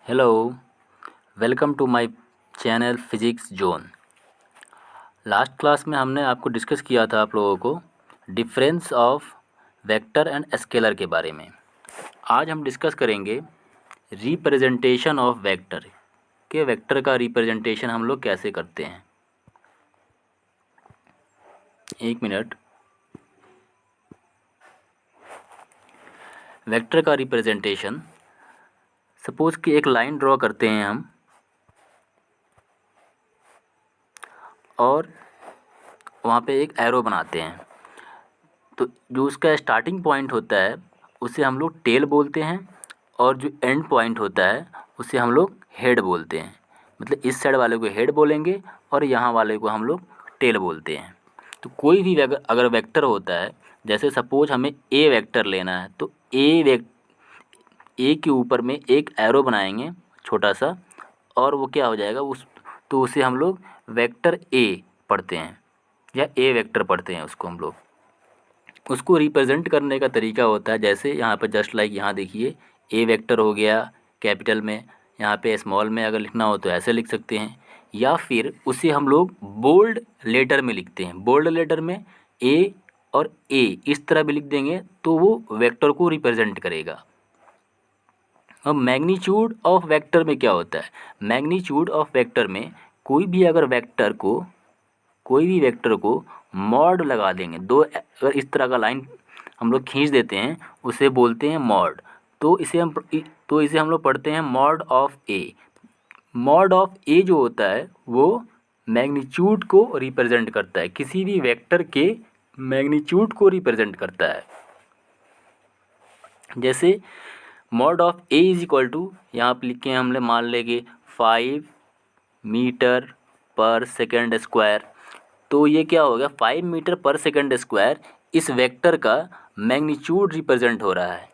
Hello, welcome to my channel physics zone. Last class में हमने आपको डिस्कस किया था आप लोगों को difference of vector and scalar के बारे में। आज हम डिस्कस करेंगे रिप्रेजेंटेशन ऑफ वेक्टर के वेक्टर का रिप्रेजेंटेशन हम लोग कैसे करते हैं। एक मिनट। वेक्टर का रिप्रेजेंटेशन, सपोज़ कि एक लाइन ड्रॉ करते हैं हम और वहाँ पे एक एरो बनाते हैं। तो जो उसका स्टार्टिंग पॉइंट होता है उसे हम लोग टेल बोलते हैं और जो एंड पॉइंट होता है उसे हम लोग हेड बोलते हैं। मतलब इस साइड वाले को हेड बोलेंगे और यहाँ वाले को हम लोग टेल बोलते हैं। तो कोई भी अगर वेक्टर होता है, जैसे सपोज हमें ए वेक्टर लेना है तो ए के ऊपर में एक एरो बनाएंगे छोटा सा, और वो क्या हो जाएगा तो उसे हम लोग वेक्टर ए पढ़ते हैं या ए वेक्टर पढ़ते हैं उसको हम लोग। उसको रिप्रेजेंट करने का तरीका होता है, जैसे यहाँ पर जस्ट लाइक यहाँ देखिए ए वेक्टर हो गया कैपिटल में, यहाँ पे स्मॉल में अगर लिखना हो तो ऐसे लिख सकते हैं, या फिर उसे हम लोग बोल्ड लेटर में लिखते हैं। बोल्ड लेटर में ए और ए इस तरह भी लिख देंगे तो वो वेक्टर को रिप्रेजेंट करेगा। अब मैग्नीट्यूड ऑफ वेक्टर में क्या होता है, मैग्नीट्यूड ऑफ वेक्टर में कोई भी वेक्टर को मॉड लगा देंगे। दो अगर इस तरह का लाइन हम लोग खींच देते हैं उसे बोलते हैं मॉड। तो इसे हम लोग पढ़ते हैं mod of A. Mod of A जो होता है वो मैग्नीट्यूड को रिप्रेजेंट करता है, किसी भी वेक्टर के मैग्नीट्यूड को रिप्रेजेंट करता है। जैसे mod of A is equal to, यहाँ पर लिखे हैं हमने, मान लेंगे 5 मीटर पर सेकेंड स्क्वायर। तो ये क्या हो गया, 5 मीटर पर सेकेंड स्क्वायर इस वेक्टर का मैग्नीट्यूड रिप्रेजेंट हो रहा है।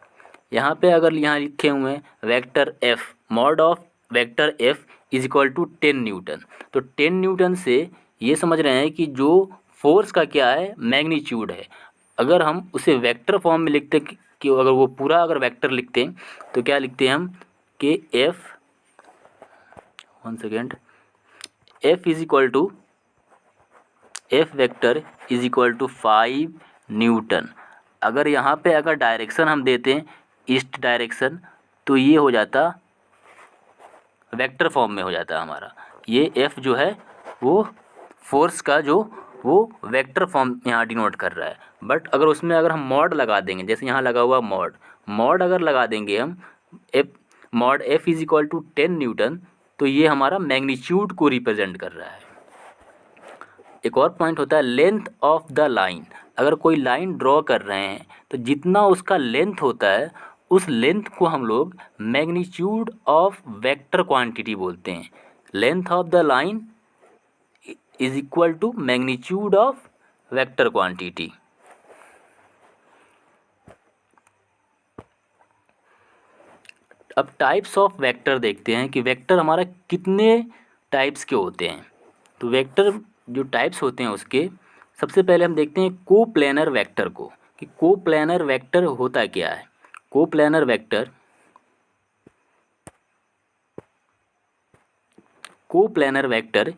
यहाँ पे अगर यहाँ लिखे हुए हैं vector F, mod of vector F is equal to 10 newton. तो 10 न्यूटन से ये समझ रहे हैं कि जो फोर्स का क्या है, मैग्नीट्यूड है। अगर हम उसे वेक्टर फॉर्म में लिखते कि अगर वो पूरा अगर वेक्टर लिखते हैं तो क्या लिखते हैं हम कि F, 1 second, F is equal to, F vector is equal to 5 newton. अगर यहाँ पे अगर डायरेक्शन हम देते हैं ईस्ट डायरेक्शन तो ये हो जाता वेक्टर फॉर्म में हो जाता हमारा। ये एफ जो है वो फोर्स का जो वो वेक्टर फॉर्म यहाँ डिनोट कर रहा है। बट अगर उसमें अगर हम मॉड लगा देंगे, जैसे यहाँ लगा हुआ मॉड अगर लगा देंगे हम F, mod F is equal to 10 newton, तो ये हमारा मैग्नीट्यूड को रिप्रेजेंट कर रहा है। एक और पॉइंट होता है लेंथ ऑफ द लाइन। अगर कोई लाइन ड्रॉ कर रहे हैं तो जितना उसका लेंथ होता है उस लेंथ को हम लोग मैग्नीट्यूड ऑफ वेक्टर क्वांटिटी बोलते हैं। Length of the line is equal to magnitude of vector quantity. अब टाइप्स ऑफ वेक्टर देखते हैं कि वेक्टर हमारा कितने टाइप्स के होते हैं। तो वेक्टर जो टाइप्स होते हैं उसके सबसे पहले हम देखते हैं कोप्लेनर वेक्टर को, कि कोप्लेनर वेक्टर होता क्या है। कोप्लेनर वेक्टर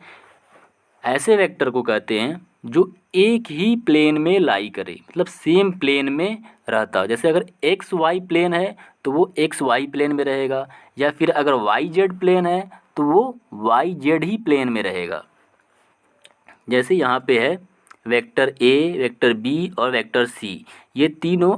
ऐसे वेक्टर को कहते हैं जो एक ही प्लेन में लाई करे, मतलब सेम प्लेन में रहता हो। जैसे अगर एक्स वाई प्लेन है तो वो एक्स वाई प्लेन में रहेगा, या फिर अगर वाई जेड प्लेन है तो वो वाई जेड ही प्लेन में रहेगा। जैसे यहाँ पे है वेक्टर ए, वेक्टर बी और वेक्टर सी, ये तीनों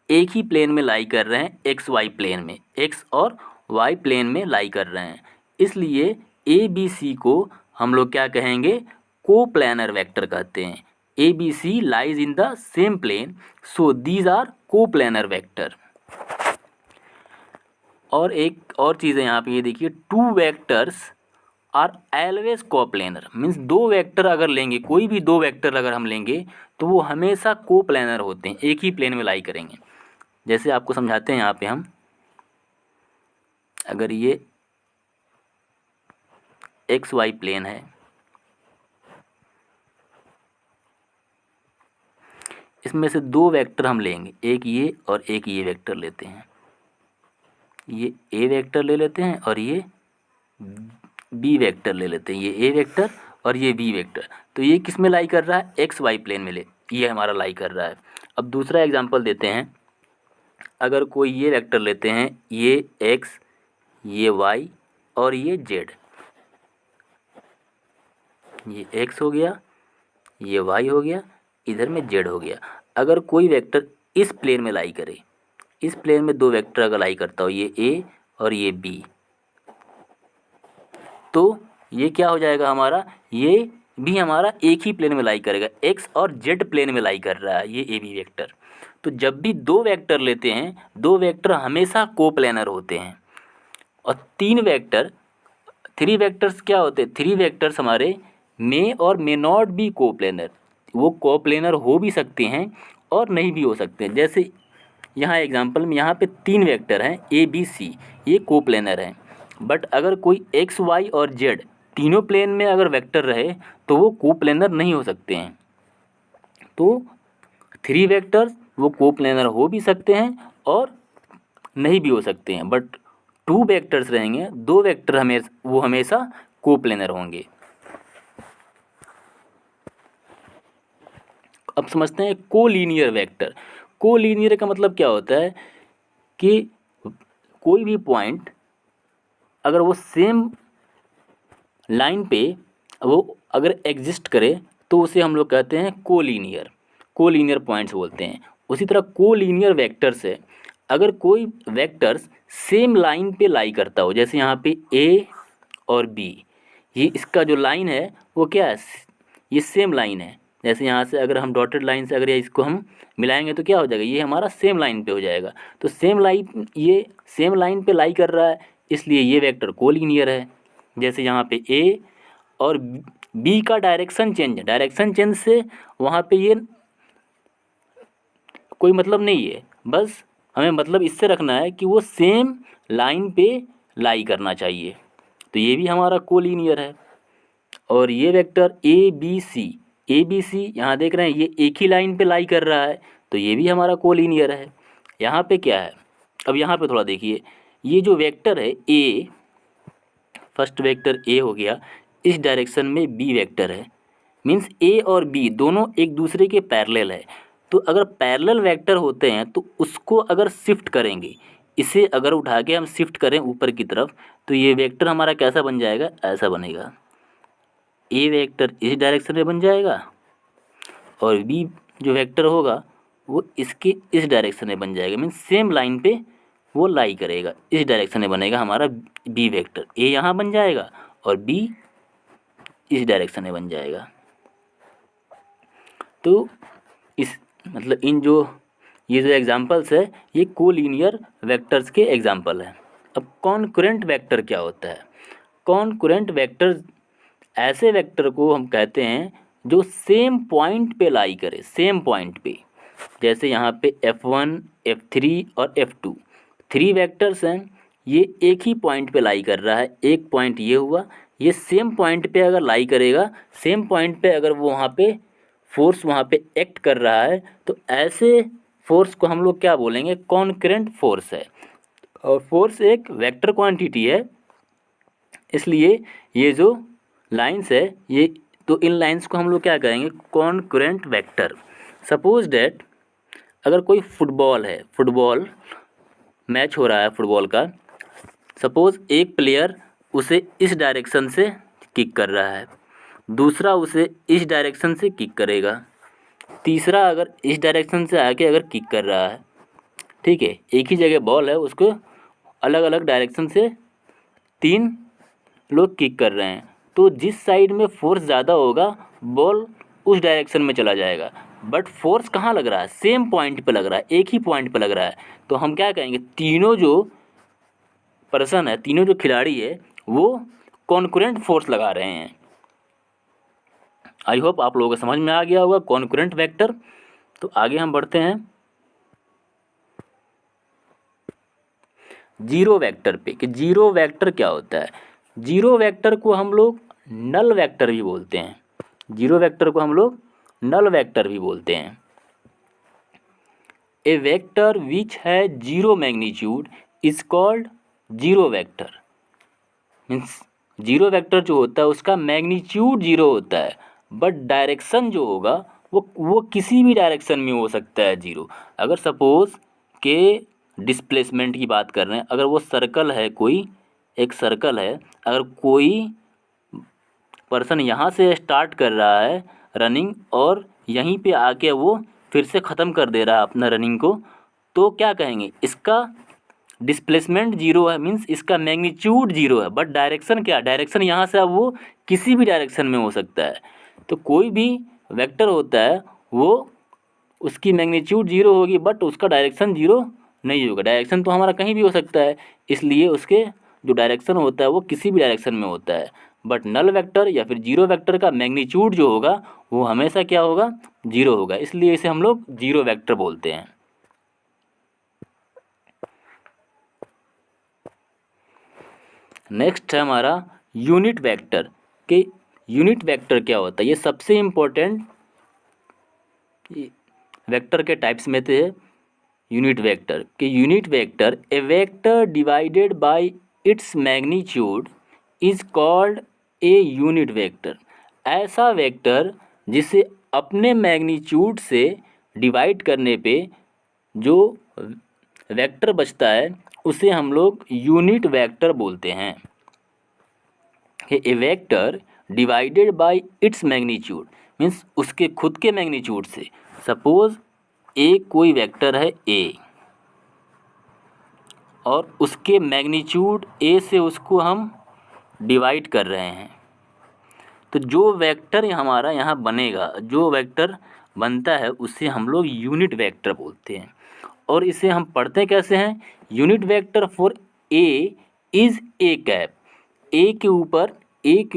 एक ही प्लेन में लाई कर रहे हैं, एक्स वाई प्लेन में, एक्स और वाई प्लेन में लाई कर रहे हैं। इसलिए ए बी सी को हम लोग क्या कहेंगे, कोप्लेनर वेक्टर कहते हैं। A B C lies in the same plane, so these are coplanar vector. और एक और चीज़ है यहाँ पे, ये देखिए, two vectors are always coplanar. Means दो वेक्टर अगर लेंगे, कोई भी दो वेक्टर अगर हम लेंगे तो वो हमेशा कोप्लेनर होते हैं, एक ही प्लेन में लाई करेंगे। जैसे आपको समझाते हैं यहाँ पे हम, अगर ये एक्स वाई प्लेन है, इसमें से दो वेक्टर हम लेंगे, एक ये और एक ये वेक्टर लेते हैं। ये ए वेक्टर ले लेते हैं और ये बी वेक्टर ले लेते हैं, ये ए वेक्टर और ये बी वेक्टर। तो ये किस में लाई कर रहा है, एक्स वाई प्लेन में ये हमारा लाई कर रहा है। अब दूसरा एग्जांपल देते हैं, अगर कोई ये वेक्टर लेते हैं, ये एक्स, ये वाई और ये जेड, ये एक्स हो गया, ये वाई हो गया, इधर में जेड हो गया। अगर कोई वेक्टर इस प्लेन में लाई करे, इस प्लेन में दो वेक्टर अगर लाई करता हो, ये ए और ये बी, तो ये क्या हो जाएगा हमारा, ये भी हमारा एक ही प्लेन में लाई करेगा, एक्स और जेड प्लेन में लाई कर रहा है ये ए बी वेक्टर। तो जब भी दो वेक्टर लेते हैं, दो वेक्टर हमेशा कोप्लेनर होते हैं। और थ्री वेक्टर्स क्या होते हैं, थ्री वेक्टर्स हमारे मे और मे नॉट बी कोप्लेनर, वो कोप्लेनर हो भी सकते हैं और नहीं भी हो सकते हैं। जैसे यहाँ एग्जांपल में यहाँ पे तीन वेक्टर हैं ए बी सी, ये कोप्लेनर हैं। बट अगर कोई एक्स वाई और जेड तीनों प्लेन में अगर वेक्टर रहे तो वो कोप्लेनर नहीं हो सकते हैं। तो थ्री वेक्टर्स वो कोप्लेनर हो भी सकते हैं और नहीं भी हो सकते हैं। बट टू वेक्टर्स रहेंगे, दो वेक्टर हमेशा कोप्लेनर होंगे। अब समझते हैं कोलीनियर वेक्टर। कोलीनियर का मतलब क्या होता है कि कोई भी पॉइंट अगर वो सेम लाइन पे वो अगर एग्जिस्ट करे तो उसे हम लोग कहते हैं कोलीनियर पॉइंट्स बोलते हैं। उसी तरह कोलीनियर वेक्टर्स है, अगर कोई वेक्टर्स सेम लाइन पे लाई करता हो, जैसे यहाँ पे ए और बी, ये इसका जो लाइन है वो क्या है, ये सेम लाइन है। जैसे यहाँ से अगर हम डॉटेड लाइन से अगर इसको हम मिलाएंगे तो क्या हो जाएगा, ये हमारा सेम लाइन पे हो जाएगा। तो ये सेम लाइन पे लाई कर रहा है, इसलिए ये वेक्टर कोलीनियर है। जैसे यहाँ पे ए और बी का डायरेक्शन चेंज से वहाँ पे ये कोई मतलब नहीं है, बस हमें मतलब इससे रखना है कि वो सेम लाइन पे लाई करना चाहिए। तो ये भी हमारा कोलीनियर है। और ये वेक्टर ए बी सी यहाँ देख रहे हैं, ये एक ही लाइन पे लाई कर रहा है, तो ये भी हमारा कोलीनियर है। यहाँ पे क्या है, अब यहाँ पे थोड़ा देखिए, ये जो वेक्टर है ए, फर्स्ट वेक्टर ए हो गया, इस डायरेक्शन में बी वेक्टर है, मीन्स ए और बी दोनों एक दूसरे के पैरेलल है। तो अगर पैरेलल वेक्टर होते हैं तो उसको अगर शिफ्ट करेंगे, इसे अगर उठा के हम शिफ्ट करें ऊपर की तरफ, तो ये वेक्टर हमारा कैसा बन जाएगा, ऐसा बनेगा। ए वेक्टर इस डायरेक्शन में बन जाएगा और बी जो वेक्टर होगा वो इसके इस डायरेक्शन में बन जाएगा, मीन्स सेम लाइन पे वो लाई करेगा, इस डायरेक्शन में बनेगा हमारा बी वेक्टर। ए यहाँ बन जाएगा और बी इस डायरेक्शन में बन जाएगा। तो इस मतलब ये जो एग्जांपल्स है ये कोलीनियर वेक्टर्स के एग्जांपल हैं। अब कॉन्करेंट वेक्टर क्या होता है, कॉन्करेंट वेक्टर ऐसे वेक्टर को हम कहते हैं जो सेम पॉइंट पे लाई करे, सेम पॉइंट पे। जैसे यहाँ पे F1, F3 और F2 थ्री वेक्टर्स हैं, ये एक ही पॉइंट पे लाई कर रहा है। एक पॉइंट ये हुआ, ये सेम पॉइंट पे अगर लाई करेगा, सेम पॉइंट पे अगर वो वहाँ पे फोर्स वहाँ पे एक्ट कर रहा है, तो ऐसे फोर्स को हम लोग क्या बोलेंगे, कॉन्करेंट फोर्स है। और फोर्स एक वेक्टर क्वांटिटी है, इसलिए ये जो लाइंस है ये, तो इन लाइंस को हम लोग क्या कहेंगे, कॉन्करेंट वेक्टर। सपोज डैट अगर कोई फुटबॉल मैच हो रहा है फुटबॉल का, सपोज एक प्लेयर उसे इस डायरेक्शन से किक कर रहा है, दूसरा उसे इस डायरेक्शन से किक करेगा, तीसरा अगर इस डायरेक्शन से आके अगर किक कर रहा है, ठीक है, एक ही जगह बॉल है, उसको अलग अलग डायरेक्शन से तीन लोग किक कर रहे हैं, तो जिस साइड में फोर्स ज़्यादा होगा बॉल उस डायरेक्शन में चला जाएगा। बट फोर्स कहाँ लग रहा है, सेम पॉइंट पे लग रहा है, एक ही पॉइंट पे लग रहा है। तो हम क्या कहेंगे, तीनों जो पर्सन है, तीनों जो खिलाड़ी है, वो कॉन्करेंट फोर्स लगा रहे हैं। आई होप आप लोगों को समझ में आ गया होगा कॉन्करेंट वेक्टर। तो आगे हम बढ़ते हैं जीरो वेक्टर पे, कि जीरो वेक्टर क्या होता है। जीरो वेक्टर को हम लोग नल वेक्टर भी बोलते हैं, जीरो वेक्टर को हम लोग नल वेक्टर भी बोलते हैं। ए वेक्टर विच है zero magnitude is called zero vector. Means zero vector जो होता है उसका मैग्नीट्यूड जीरो होता है, बट डायरेक्शन जो होगा वो किसी भी डायरेक्शन में हो सकता है जीरो। अगर सपोज़ के डिस्प्लेसमेंट की बात कर रहे हैं, अगर वो सर्कल है, कोई एक सर्कल है, अगर कोई पर्सन यहाँ से स्टार्ट कर रहा है रनिंग और यहीं पे आके वो फिर से ख़त्म कर दे रहा है अपना रनिंग को, तो क्या कहेंगे, इसका डिस्प्लेसमेंट जीरो है, मीन्स इसका मैग्नीट्यूड जीरो है, बट डायरेक्शन क्या, डायरेक्शन यहाँ से अब वो किसी भी डायरेक्शन में हो सकता है। तो कोई भी वेक्टर होता है वो उसकी मैग्नीट्यूड जीरो होगी, बट उसका डायरेक्शन जीरो नहीं होगा। डायरेक्शन तो हमारा कहीं भी हो सकता है, इसलिए उसके जो डायरेक्शन होता है वो किसी भी डायरेक्शन में होता है, बट नल वेक्टर या फिर जीरो वेक्टर का मैग्नीट्यूड जो होगा वो हमेशा क्या होगा, जीरो होगा, इसलिए इसे हम लोग जीरो वेक्टर बोलते हैं। नेक्स्ट है हमारा यूनिट वेक्टर। कि यूनिट वेक्टर क्या होता है, ये सबसे इम्पोर्टेंट वेक्टर के टाइप्स में से है यूनिट वेक्टर। कि unit vector, A vector divided by its magnitude is called a unit vector. ऐसा वेक्टर जिसे अपने मैग्नीट्यूड से डिवाइड करने पे जो वेक्टर बचता है उसे हम लोग यूनिट वेक्टर बोलते हैं। A vector divided by its magnitude means उसके खुद के मैग्नीट्यूड से। सपोज ए कोई वेक्टर है ए और उसके मैग्नीट्यूड ए से उसको हम डिवाइड कर रहे हैं, तो जो वेक्टर हमारा यहाँ बनेगा, जो वेक्टर बनता है उसे हम लोग यूनिट वेक्टर बोलते हैं। और इसे हम पढ़ते कैसे हैं, unit vector for a is a cap. A के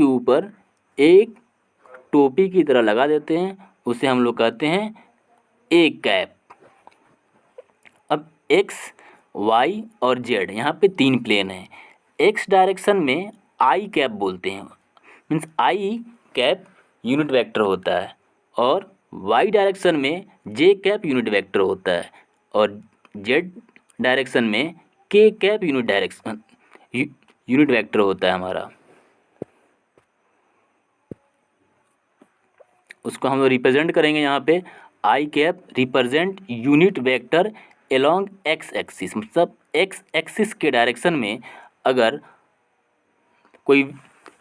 ऊपर एक टोपी की तरह लगा देते हैं, उसे हम लोग कहते हैं ए कैप। अब एक्स, वाई और जेड यहाँ पे तीन प्लेन हैं। एक्स डायरेक्शन में आई कैप बोलते हैं, means I cap unit vector होता है, और वाई डायरेक्शन में जे कैप यूनिट वेक्टर होता है, और जेड डायरेक्शन में के कैप यूनिट वेक्टर होता है हमारा। उसको हम रिप्रेजेंट करेंगे यहाँ पे, i cap represent unit vector along x axis. मतलब एक्स एक्सिस के डायरेक्शन में अगर कोई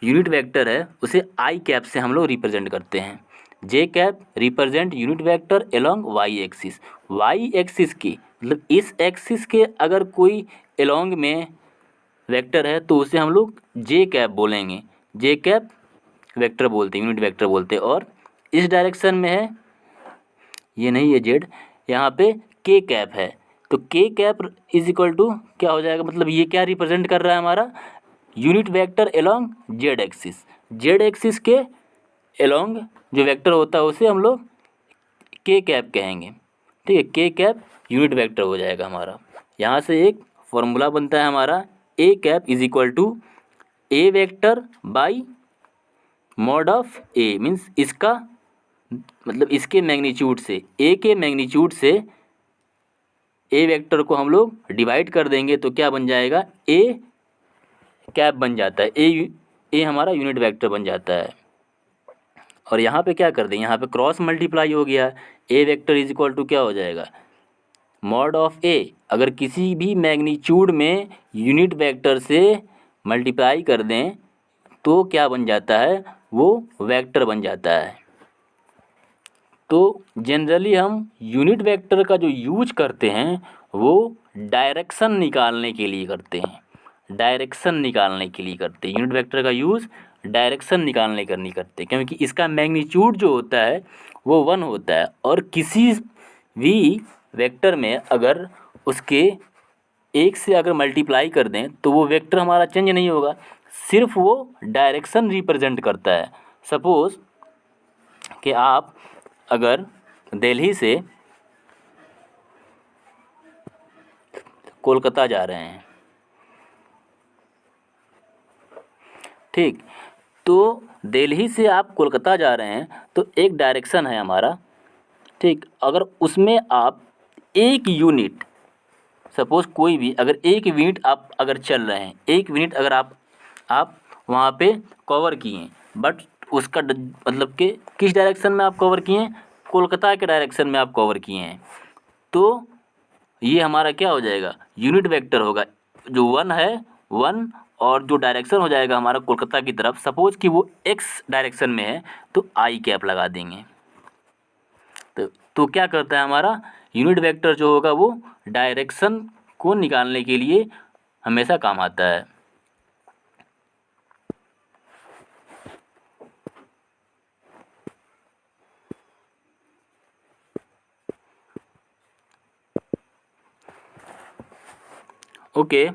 यूनिट वेक्टर है उसे आई कैप से हम लोग रिप्रेजेंट करते हैं। J cap represent unit vector along y axis. Y axis की मतलब इस एक्सिस के अगर कोई एलोंग में वेक्टर है तो उसे हम लोग जे कैप बोलेंगे, जे कैप वेक्टर बोलते हैं, यूनिट वेक्टर बोलते हैं। और इस डायरेक्शन में है, ये नहीं है जेड, यहाँ पे के कैप है, तो के कैप इज इक्वल टू क्या हो जाएगा, मतलब ये क्या रिप्रेजेंट कर रहा है हमारा, unit vector along Z axis. Z axis के एलोंग जो वेक्टर होता है उसे हम लोग के कैप कहेंगे, ठीक है। के कैप यूनिट वेक्टर हो जाएगा हमारा। यहाँ से एक फॉर्मूला बनता है हमारा, a cap is equal to a vector by mod of a, means इसका मतलब इसके मैग्नीट्यूड से, ए के मैग्नीट्यूड से ए वेक्टर को हम लोग डिवाइड कर देंगे तो क्या बन जाएगा, ए कैप बन जाता है, ए हमारा यूनिट वेक्टर बन जाता है। और यहाँ पे क्या कर दें, यहाँ पे क्रॉस मल्टीप्लाई हो गया, ए वेक्टर इज इक्वल टू क्या हो जाएगा, मॉड ऑफ ए। अगर किसी भी मैग्नीट्यूड में यूनिट वेक्टर से मल्टीप्लाई कर दें तो क्या बन जाता है, वो वेक्टर बन जाता है। तो जनरली हम यूनिट वेक्टर का जो यूज करते हैं वो डायरेक्शन निकालने के लिए करते हैं, डायरेक्शन निकालने के लिए करते हैं। यूनिट वेक्टर का यूज़ डायरेक्शन निकालने का नहीं करते, क्योंकि इसका मैग्नीट्यूड जो होता है वो 1 होता है, और किसी भी वेक्टर में अगर उसके एक से अगर मल्टीप्लाई कर दें तो वो वेक्टर हमारा चेंज नहीं होगा, सिर्फ वो डायरेक्शन रिप्रेजेंट करता है। सपोज़ कि आप अगर दिल्ली से कोलकाता जा रहे हैं, ठीक, तो दिल्ली से आप कोलकाता जा रहे हैं तो एक डायरेक्शन है हमारा, ठीक। अगर उसमें आप एक यूनिट, सपोज़ कोई भी अगर 1 मिनट आप अगर चल रहे हैं, 1 मिनट अगर आप वहाँ पे कवर किए, बट उसका मतलब कि किस डायरेक्शन में आप कवर किए हैं, कोलकाता के डायरेक्शन में आप कवर किए हैं, तो ये हमारा क्या हो जाएगा, यूनिट वेक्टर होगा। जो 1 है 1 और जो डायरेक्शन हो जाएगा हमारा कोलकाता की तरफ, सपोज़ कि वो एक्स डायरेक्शन में है तो आई कैप लगा देंगे। तो क्या करता है हमारा यूनिट वेक्टर जो होगा वो डायरेक्शन को निकालने के लिए हमेशा काम आता है। ओके,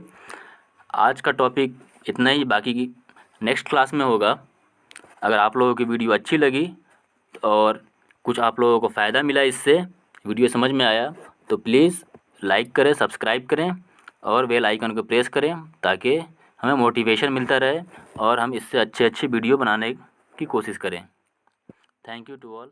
आज का टॉपिक इतना ही, बाकी की नेक्स्ट क्लास में होगा। अगर आप लोगों की वीडियो अच्छी लगी और कुछ आप लोगों को फ़ायदा मिला, इससे वीडियो समझ में आया, तो प्लीज़ लाइक करें, सब्सक्राइब करें और बेल आइकन को प्रेस करें, ताकि हमें मोटिवेशन मिलता रहे और हम इससे अच्छी वीडियो बनाने की कोशिश करें। Thank you to all.